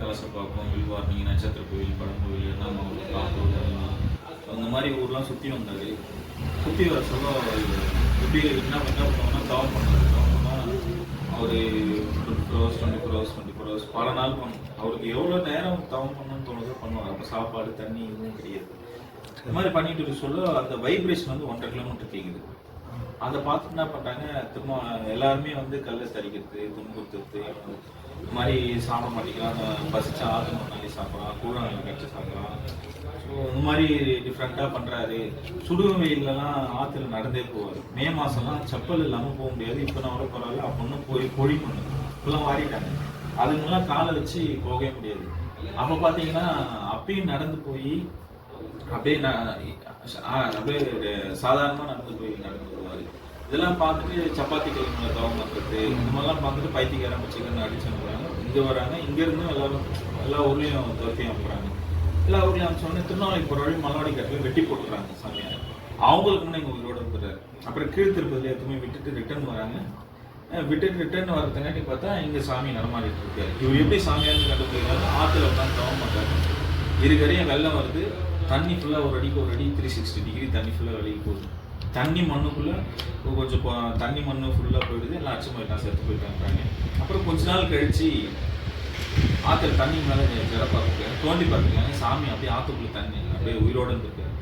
கலசப்பாக்கம், வில்வார்ணி, நட்சத்திர கோயில், பழங்கோயில், எர்ணாகுளம், காப்பூர், அந்த மாதிரி ஊர்லாம் சுற்றி வந்தார். சுற்றி வர சொல்ல எப்படி என்ன பண்ணுவாங்கன்னா தவம் பண்ணார். தவம் பண்ணால் அவர் 24 hours பல நாள் பண்ணும். அவருக்கு எவ்வளோ நேரம் தவம் பண்ணணும்னு தோணுதோ பண்ணுவார். அப்போ சாப்பாடு தண்ணி எதுவும் கிடையாது. இந்த மாதிரி பண்ணிட்டு சொல்ல அந்த வைப்ரேஷன் வந்து 1.5 kilometer கேட்குது. அதை பார்த்துட்டு என்ன பண்ணுறாங்க, திரும்ப எல்லாருமே வந்து கல்லை தரிக்கிறது, துன்புறுத்துறது, இந்த மாதிரி சாப்பிட மாட்டேங்கிறான், பசிச்சா ஆற்று நாளே சாப்பிட்றான், கூட கட்சி சாப்பிட்றான். ஸோ இந்த மாதிரி டிஃப்ரெண்ட்டாக பண்ணுறாரு. சுடுகும் வெயிலெலாம் ஆற்றுல நடந்தே போவார். மே மாதம்லாம் செப்பல் இல்லாமல் போக முடியாது. இப்போ நான் வர பரவாயில்ல, அப்போன்னு போய் பொழி பண்ணு இப்பெல்லாம் வாரிட்டாங்க. அதுங்கெல்லாம் காலை வச்சு போகவே முடியாது. அப்போ பார்த்தீங்கன்னா அப்பயும் நடந்து போய் அப்படியே அப்படியே சாதாரணமாக நடந்து வருவார். இதெல்லாம் பார்த்துட்டு சப்பாத்தி கிழங்குல தவம் பண்ணுறது, இந்த மாதிரிலாம் பார்த்துட்டு பைத்தியக்காரன் வச்சுக்கன்னு அடிச்சுன்னு இங்கே வராங்க. இங்கேருந்தும் எல்லா ஊர்லேயும் துரத்தி அனுப்புகிறாங்க. எல்லா ஊர்லேயும் அனுப்பிச்சோடனே திருநாளைக்கு போகிற வழி மலவாடி கட்டில் வெட்டி போட்டுறாங்க சாமியார். அவங்களுக்கு முன்னே எங்கள் உயிரோடு இருக்கிறாரு. அப்புறம் கீழ் திருப்பதியில் எதுவுமே விட்டுட்டு ரிட்டர்ன் வராங்க. விட்டுட்டு ரிட்டர்ன் வரதுங்காட்டி பார்த்தா இங்கே சாமி நடமாடிட்டு இருக்காரு. இவர் எப்படி சாமியார்னு கண்டுபிடிக்கிறாரு, ஆற்றுல உட்காந்து தவம் பண்ணுறாரு. இருக்கறையும் வெள்ளம் வருது, தண்ணி ஃபுல்லாக ஒரு அடிக்கு 360 degree தண்ணி ஃபுல்லாக வெளியே போகுது. தண்ணி மண்ணுக்குள்ளே கொஞ்சம் தண்ணி மண்ணு ஃபுல்லாக போயிடுது. எல்லாம் அச்சு போயிட்டான், செத்து போயிட்டாங்க. அப்புறம் கொஞ்ச நாள் கழிச்சு ஆற்றுல தண்ணி மேலே ஜடப்பாங்க, தோண்டி பார்த்துருக்காங்க. சாமி அப்படியே ஆற்றுக்குள்ளே தண்ணி அப்படியே உயிரோடு இருந்திருக்காரு.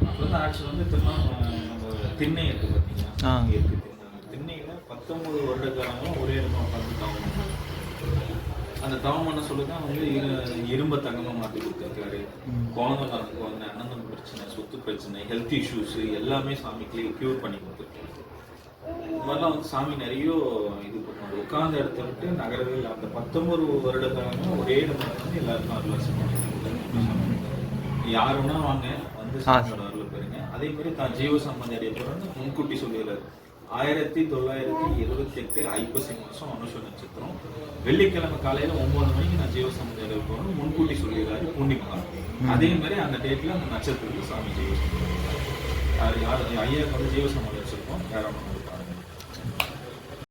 அப்புறம் தான் ஆக்சுவல் வந்து நம்ம திண்ணை இருக்குது பார்த்தீங்கன்னா இருக்குது. திண்ணையில் 19 வருட காலங்களும் ஒரே இடமா உட்காந்து தவம் பண்ணாங்க. அந்த தவம் பண்ண சொல்லிதான் வந்து இரும்பை தங்கமாக மாற்றி கொடுத்துருக்காரு. குழந்தைங்களுக்கு வந்து அண்ணன் பிரச்சனை, சொத்து பிரச்சனை, ஹெல்த் இஷ்யூஸ் எல்லாமே சாமிக்கு க்யூர் பண்ணி கொடுத்துருக்காரு. இந்த மாதிரிலாம் வந்து சாமி நிறைய இது பண்ணுவார். உட்கார்ந்த இடத்த விட்டு நகரவே இல்லை. அந்த 19 வருட காலங்களும் ஒரே இடத்துல வந்து எல்லாருக்கும் அருளாசி பண்ணிருக்காங்க. யாருன்னா வாங்க வந்து சாமியோட அருள் பெறுங்க. அதே மாதிரி தான் ஜீவ சம்பந்தி அடைய போறோம்னு முன்கூட்டி சொல்லிடுறாரு. 1928 ஐப்பசி மாதம் அனுஷ நட்சத்திரம் வெள்ளிக்கிழமை காலையில் 9 மணிக்கு நான் ஜீவசம்பந்தி அடைய போறேன்னு முன்கூட்டி சொல்லிடுறாரு பூர்ணிமா. அதே மாதிரி அந்த டேட்ல அந்த நட்சத்திரத்துக்கு சாமி ஜீவசம்பந்தி ஐயாவுக்கு வந்து ஜீவசம்பந்தி வச்சிருக்கோம். யாரும்